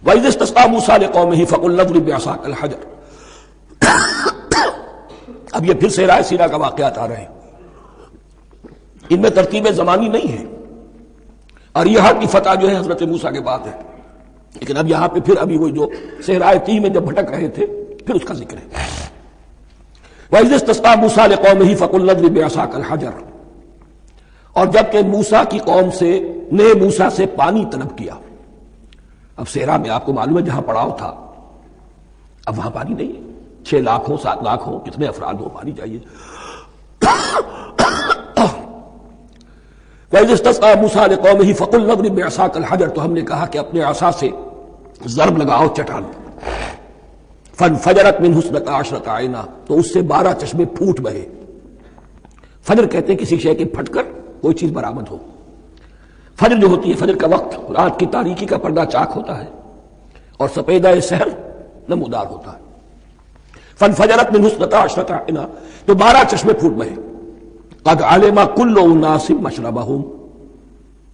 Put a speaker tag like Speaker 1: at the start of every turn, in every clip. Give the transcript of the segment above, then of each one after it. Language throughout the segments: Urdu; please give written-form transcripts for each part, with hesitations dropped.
Speaker 1: وَإِذِ اسْتَسْقَىٰ مُوسَىٰ لِقَوْمِهِ فَقُلْنَا اضْرِب بِّعَصَاكَ الْحَجَرَ۔ اب یہ پھر صحرائے سینا کا واقعات آ رہے ہیں، ان میں ترتیب زمانی نہیں ہے، اور یہاں کی فتح جو ہے حضرت موسیٰ کے بعد ہے، لیکن اب یہاں پہ پھر ابھی وہ جو صحرائے تیہ میں جب بھٹک رہے تھے پھر اس کا ذکر ہے۔ وَإِذِ اسْتَسْقَىٰ مُوسَىٰ لِقَوْمِهِ فَقُلْنَا اضْرِب بِّعَصَاكَ الْحَجَرَ، اور جب کہ موسیٰ کی قوم نے موسیٰ سے پانی طلب کیا۔ اب صحرا میں آپ کو معلوم ہے جہاں پڑاؤ تھا اب وہاں پانی نہیں ہے، 6 لاکھ ہو 7 لاکھ ہو کتنے افراد ہو پانی چاہیے۔ وَإِذِ اسْتَسْقَىٰ مُوسَىٰ لِقَوْمِهِ فَقُلْنَا اضْرِب بِّعَصَاكَ الْحَجَرَ، تو ہم نے کہا کہ اپنے عصا سے ضرب لگاؤ چٹان، فَانْفَجَرَتْ مِنْهُ اثْنَتَا عَشْرَةَ عَيْنًا، تو اس سے 12 چشمے پھوٹ بہے۔ فجر کہتے ہیں کسی شے کے پھٹ کر کوئی چیز برآمد ہو۔ فجر جو ہوتی ہے، فجر کا وقت رات کی تاریکی کا پردہ چاک ہوتا ہے اور سپیدہ سحر نمودار ہوتا ہے۔ فَانْفَجَرَتْ مِنْهُ اثْنَتَا عَشْرَةَ عَيْنًا، تو 12 چشمے پھوٹ بہے۔ قَدْ عَلِمَ كُلُّ أُنَاسٍ مَشْرَبَهُمْ،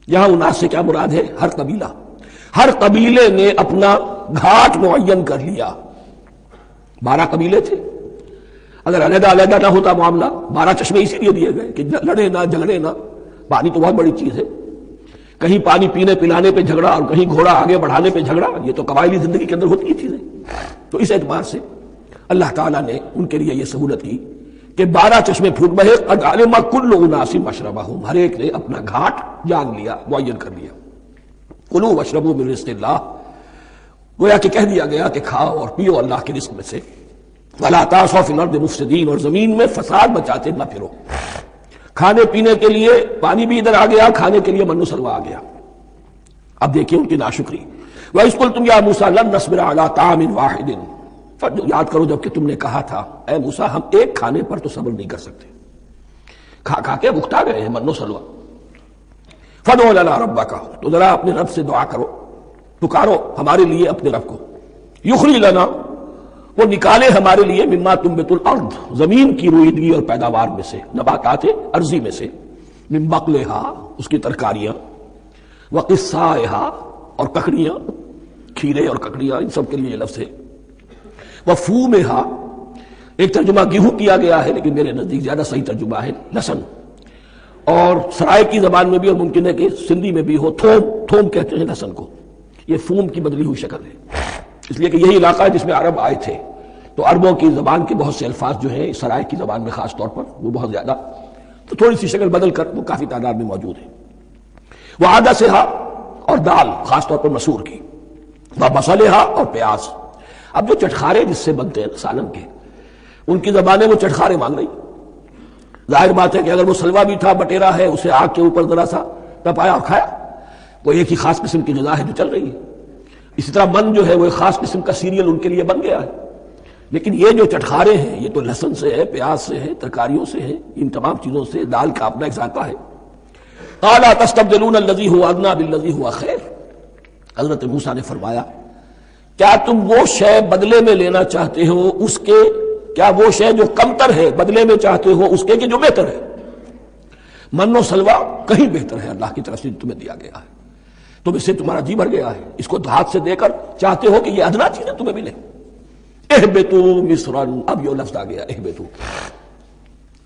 Speaker 1: یہاں اناس سے کیا مراد ہے؟ ہر قبیلہ، ہر قبیلے نے اپنا گھاٹ معین کر لیا۔ 12 قبیلے تھے، اگر علیحدہ علیحدہ نہ ہوتا معاملہ، 12 چشمے اسی لیے دیے گئے کہ لڑے نہ جھگڑے نہ۔ پانی تو بہت بڑی چیز ہے، کہیں پانی پینے پلانے پہ جھگڑا اور کہیں گھوڑا آگے بڑھانے پہ جھگڑا، یہ تو قبائلی زندگی کے اندر ہوتی ہی چیزیں۔ تو اس اعتبار سے اللہ تعالیٰ نے ان کے لیے یہ سہولت کی کہ 12 چشمے پھوٹ بہے۔ قد علم کل اناس مشربہم، ہر ایک نے اپنا گھاٹ جان لیا، معین کر لیا۔ کلوا واشربوا من رزق اللہ، گویا کہ کہہ دیا گیا کہ کھاؤ اور پیو اللہ کے رزق میں سے۔ ولا تعثوا فی الارض مفسدین، اور زمین میں فساد مچاتے نہ پھرو۔ کھانے پینے کے لیے پانی بھی ادھر آ گیا، کھانے کے لیے من و سلوہ آ گیا۔ اب دیکھیں ان کی ناشکری۔ وَإِذْ قُلْتُمْ يَا مُوسَىٰ لَن نَّصْبِرَ عَلَىٰ طَعَامٍ وَاحِدٍ، یاد کرو جب کہ تم نے کہا تھا اے موسیٰ ہم ایک کھانے پر تو صبر نہیں کر سکتے، کھا کھا کے بکھتا گئے ہیں من و سلوہ۔ فَادْعُ لَنَا رَبَّكَ، تو ذرا اپنے رب سے دعا کرو، پکارو ہمارے لیے اپنے رب کو۔ یخرج لنا، وہ نکالے ہمارے لیے، مما تنبت الارض، زمین کی رویدگی اور پیداوار میں سے، نباتات ارضی میں سے، من بقلہا، اس کی ترکاریاں، وقثائہا، اور ککڑیاں، کھیرے اور ککڑیاں، ان سب کے لیے یہ لفظ ہے۔ وفومہا، ایک ترجمہ گیہوں کیا گیا ہے لیکن میرے نزدیک زیادہ صحیح ترجمہ ہے لہسن، اور سرائے کی زبان میں بھی، اور ممکن ہے کہ سندھی میں بھی ہو، تھوم کہتے ہیں لہسن کو، یہ فوم کی بدلی ہوئی شکل ہے، اس لیے کہ یہی علاقہ ہے جس میں عرب آئے تھے، تو عربوں کی زبان کے بہت سے الفاظ جو ہیں سرائے کی زبان میں خاص طور پر وہ بہت زیادہ، تو تھوڑی سی شکل بدل کر وہ کافی تعداد میں موجود ہے۔ وعدسہا، اور دال خاص طور پر مسور کی، وبصلہا، اور پیاز۔ اب جو چٹخارے جس سے بنتے ہیں سالن کے، ان کی زبانیں وہ چٹخارے مانگ رہی۔ ظاہر بات ہے کہ اگر وہ سلوا بھی تھا، بٹیرا ہے، اسے آگ کے اوپر ذرا سا تپایا اور کھایا، وہ ایک ہی خاص قسم کی غذا ہے جو چل رہی ہے۔ اسی طرح من جو ہے وہ ایک خاص قسم کا سیریل ان کے لیے بن گیا ہے۔ لیکن یہ جو چٹخارے ہیں یہ تو لہسن سے ہے، پیاز سے ہے، ترکاریوں سے ہے، ان تمام چیزوں سے، دال کا اپنا ایک ذائقہ ہے۔ قال تستبدلون الذی هو ادنی بالذی هو خیر، حضرت موسیٰ نے فرمایا کیا تم وہ شے بدلے میں لینا چاہتے ہو اس کے، کیا وہ شے جو کمتر ہے بدلے میں چاہتے ہو اس کے کہ جو بہتر ہے؟ من و سلوہ کہیں بہتر ہے، اللہ کی طرف سے تمہیں دیا گیا ہے، تم اس سے تمہارا جی بھر گیا ہے، اس کو ہاتھ سے دے کر چاہتے ہو کہ یہ ادنا چیزیں تمہیں ملے۔ اہبطوا مصرا، اب یہ لفظ آ گیا اہبطوا۔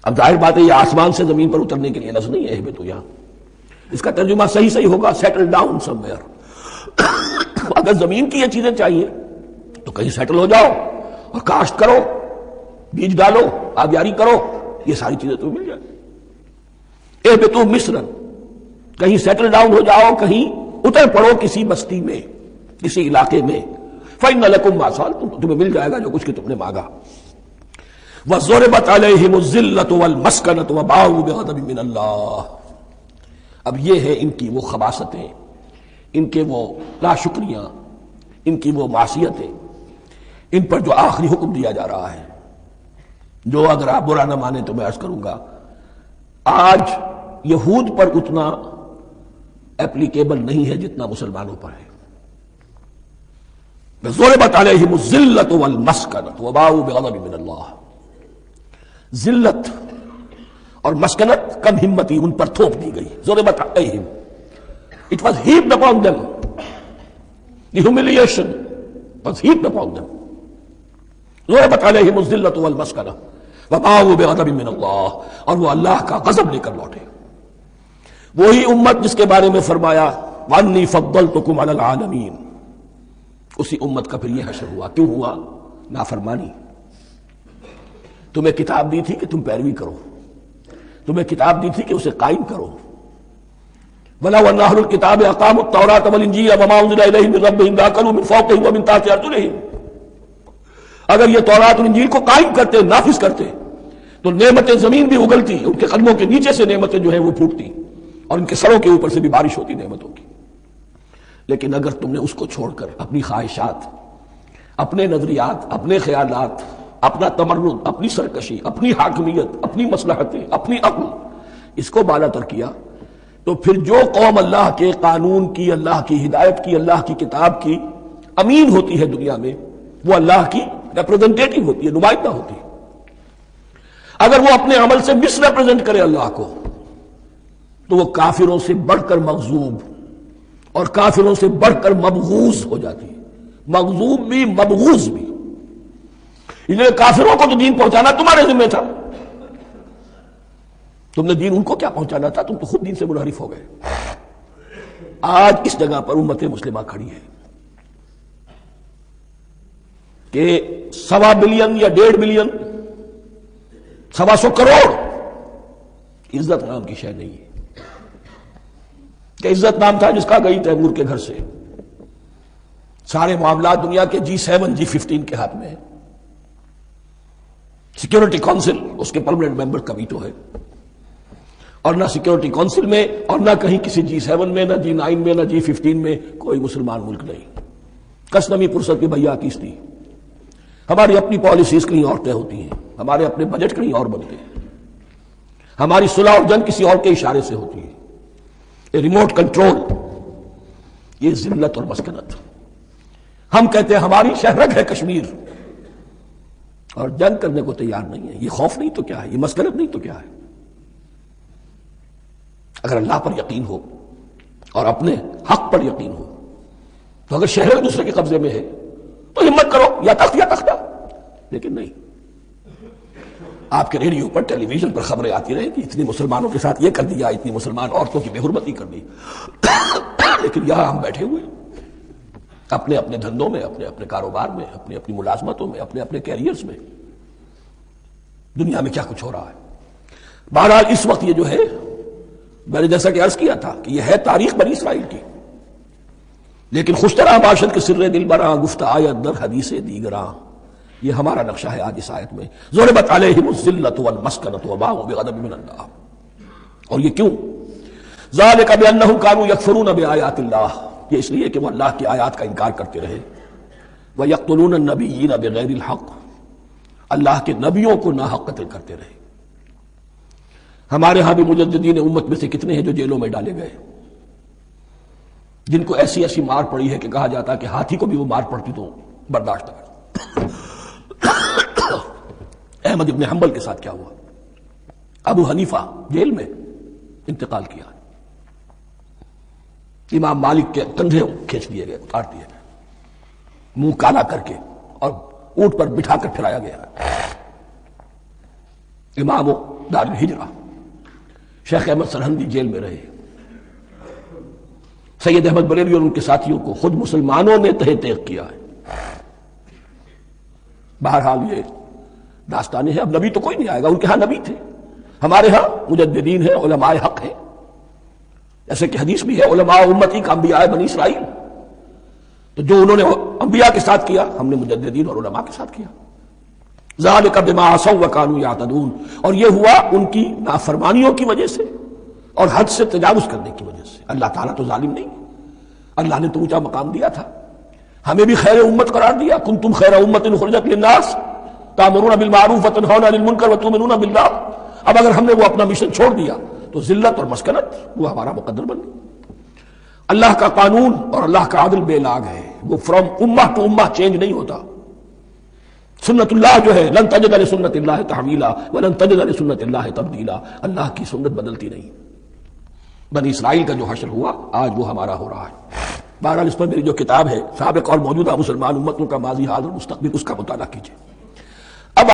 Speaker 1: اب ظاہر بات ہے یہ آسمان سے زمین پر اترنے کے لیے لفظ نہیں ہے اہبطوا، یہاں اس کا ترجمہ صحیح ہوگا سیٹل ڈاؤن سم ویئر۔ اگر زمین کی یہ چیزیں چاہیے تو کہیں سیٹل ہو جاؤ اور کاشت کرو، بیج ڈالو، آبیاری کرو، یہ ساری چیزیں تمہیں مل جائیں۔ اہبطوا مصرا، کہیں سیٹل ڈاؤن ہو جاؤ، کہیں اتر پڑو کسی بستی میں، کسی علاقے میں۔ فإن لكم ما سألتم، تمہیں مل جائے گا جو کچھ کہ تم نے مانگا۔ وضربت عليهم الذلة والمسكنة وباءوا بغضب من اللہ، اب یہ ہے ان کی وہ خباثتیں، ان کے وہ ناشکریاں، ان کی وہ معصیتیں، ان پر جو آخری حکم دیا جا رہا ہے، جو اگر آپ برا نہ مانیں تو میں عرض کروں گا آج یہود پر اتنا اپلیکیبل نہیں ہے جتنا مسلمانوں پر ہے۔ ضربت علیہم الذلۃ والمسکنۃ وباؤوا بغضب من اللہ، ذلت اور مسکنت، کم ہمتی ان پر تھوپ دی گئی۔ ضربت علیہم، it was heaped upon them، the humiliation was heaped upon them. ضربت علیہم الذلۃ والمسکنہ وباؤوا بغضب من اللہ، اور وہ اللہ کا غضب لے کر لوٹے۔ وہی امت جس کے بارے میں فرمایا وانی فضلتکم علی العالمین، اسی امت کا پھر یہ حشر ہوا۔ کیوں ہوا؟ نافرمانی۔ تمہیں کتاب دی تھی کہ تم پیروی کرو، تمہیں کتاب دی تھی کہ اسے قائم کرو۔ وَلَوْ أَنَّ أَهْلَ الْكِتَابِ أَقَامُوا التَّوْرَاةَ وَالْإِنْجِيلَ وَمَا أُنزِلَ إِلَيْهِم مِّن رَّبِّهِمْ لَأَكَلُوا مِن فَوْقِهِمْ وَمِن تَحْتِ أَرْجُلِهِمْ، اگر یہ تورات اور انجیل کو قائم کرتے، نافذ کرتے، تو نعمتیں زمین بھی اگلتی، ان کے قدموں کے نیچے سے نعمتیں جو ہیں وہ پھوٹتی، اور ان کے سروں کے اوپر سے بھی بارش ہوتی نعمتوں کی۔ لیکن اگر تم نے اس کو چھوڑ کر اپنی خواہشات، اپنے نظریات، اپنے خیالات، اپنا تمرد، اپنی سرکشی، اپنی حاکمیت، اپنی مصلحتیں، اپنی عقل، اس کو بالا تر کیا، تو پھر جو قوم اللہ کے قانون کی، اللہ کی ہدایت کی، اللہ کی کتاب کی امین ہوتی ہے دنیا میں، وہ اللہ کی ریپرزنٹیٹو ہوتی ہے، نمائندہ ہوتی ہے۔ اگر وہ اپنے عمل سے مس ریپرزینٹ کرے اللہ کو، تو وہ کافروں سے بڑھ کر مغضوب اور کافروں سے بڑھ کر مبغوض ہو جاتی ہے، مغضوب بھی مبغوض بھی۔ انہیں کافروں کو تو دین پہنچانا تمہارے ذمہ تھا، تم نے دین ان کو کیا پہنچانا تھا، تم تو خود دین سے منحرف ہو گئے۔ آج اس جگہ پر امت مسلمہ کھڑی ہے کہ 1.25 بلین یا 1.5 بلین، 125 کروڑ عزت نام کی شے نہیں ہے، کہ عزت نام تھا جس کا گئی تیمور کے گھر سے۔ سارے معاملات دنیا کے G7 G15 کے ہاتھ میں ہیں، سیکورٹی کونسل اس کے پرماننٹ ممبر کا ویٹو ہے، اور نہ سیکورٹی کونسل میں اور نہ کہیں کسی G7 میں، نہ G9 میں، نہ G15 میں کوئی مسلمان ملک نہیں۔ کسنمی پرست کی بھیا کیستی، ہماری اپنی پالیسیز کہیں اور طے ہوتی ہیں، ہمارے اپنے بجٹ کہیں اور بنتے ہیں، ہماری صلح اور جنگ کسی اور کے اشارے سے ہوتی ہے، یہ ریموٹ کنٹرول، یہ ذلت اور مسکنت۔ ہم کہتے ہیں ہماری شہرگ ہے کشمیر، اور جنگ کرنے کو تیار نہیں ہے۔ یہ خوف نہیں تو کیا ہے، یہ مسکنت نہیں تو کیا ہے؟ اگر اللہ پر یقین ہو اور اپنے حق پر یقین ہو، تو اگر شہر دوسرے کے قبضے میں ہے تو ہمت کرو، یا تخت یا تختہ، لیکن نہیں۔ آپ کے ریڈیو پر، ٹیلی ویژن پر خبریں آتی رہیں کہ اتنی مسلمانوں کے ساتھ یہ کر دیا، اتنی مسلمان عورتوں کی بے حرمتی کر دی، لیکن یہاں ہم بیٹھے ہوئے اپنے اپنے دھندوں میں، اپنے اپنے کاروبار میں، اپنی اپنی ملازمتوں میں، اپنے اپنے کیریئرز میں، دنیا میں کیا کچھ ہو رہا ہے۔ بہرحال اس وقت یہ جو ہے، میں نے جیسا کہ عرض کیا تھا کہ یہ ہے تاریخ بنی اسرائیل کی، لیکن خوشترا باشد کے سر دل براں گفت آیت در حدیث دیگراں، یہ ہمارا نقشہ ہے آج اس آیت میں۔ ضربت علیہم الذلۃ والمسکنۃ وباؤوا بغضب من اللہ، اور یہ کیوں؟ ذالک بانہم کانوا یکفرون بآیات اللہ، یہ اس لیے کہ وہ اللہ کی آیات کا انکار کرتے رہے۔ ویقتلون النبیین بغیر الحق، اللہ کے نبیوں کو ناحق قتل کرتے رہے۔ ہمارے ہاں بھی مجددین امت میں سے کتنے ہیں جو جیلوں میں ڈالے گئے، جن کو ایسی ایسی مار پڑی ہے کہ کہا جاتا ہے کہ ہاتھی کو بھی وہ مار پڑتی تو برداشت کر۔ احمد ابن حنبل کے ساتھ کیا ہوا؟ ابو حنیفہ جیل میں انتقال کیا، امام مالک کے کندھے کھینچ دیے گئے، اتار دیے گئے، منہ کالا کر کے اور اونٹ پر بٹھا کر پھرایا گیا۔ امام دار الہجرہ شیخ احمد سرہندی جیل میں رہے، سید احمد بریلوی اور ان کے ساتھیوں کو خود مسلمانوں نے تہہ تیغ کیا ہے۔ بہرحال یہ داستانیں ہیں، اب نبی تو کوئی نہیں آئے گا، ان کے ہاں نبی تھے، ہمارے ہاں مجددین ہیں، علماء حق ہیں، جیسے کہ حدیث بھی ہے علماء امتی کا انبیاء بنی اسرائیل، تو جو انہوں نے انبیاء کے ساتھ کیا ہم نے مجددین اور علماء کے ساتھ کیا۔ ذالک بما عصوا وکانوا یعتدون، اور یہ ہوا ان کی نافرمانیوں کی وجہ سے اور حد سے تجاوز کرنے کی وجہ سے۔ اللہ تعالیٰ تو ظالم نہیں، اللہ نے تو اونچا مقام دیا تھا، ہمیں بھی خیر امت قرار دیا، کنتم خیر امت اخرجت للناس تأمرون بالمعروف وتنہون عن المنکر وتؤمنون باللہ۔ اب اگر ہم نے وہ اپنا مشن چھوڑ دیا تو ذلت اور مسکنت وہ ہمارا مقدر بن گئی۔ اللہ کا قانون اور اللہ کا عدل بے لاگ ہے، وہ فرام امہ ٹو امہ چینج نہیں ہوتا۔ سنت اللہ جو ہے لن تجد لسنت اللہ تحویلا ولن تجد لسنت اللہ تبدیلا، اللہ کی سنت بدلتی نہیں۔ بنی اسرائیل کا جو حشر ہوا آج وہ ہمارا ہو رہا ہے۔ بہرحال اس پر میری جو کتاب ہے سابق اور موجودہ مسلمان امتوں کا ماضی حال اور مستقبل، اس کا مطالعہ کیجیے۔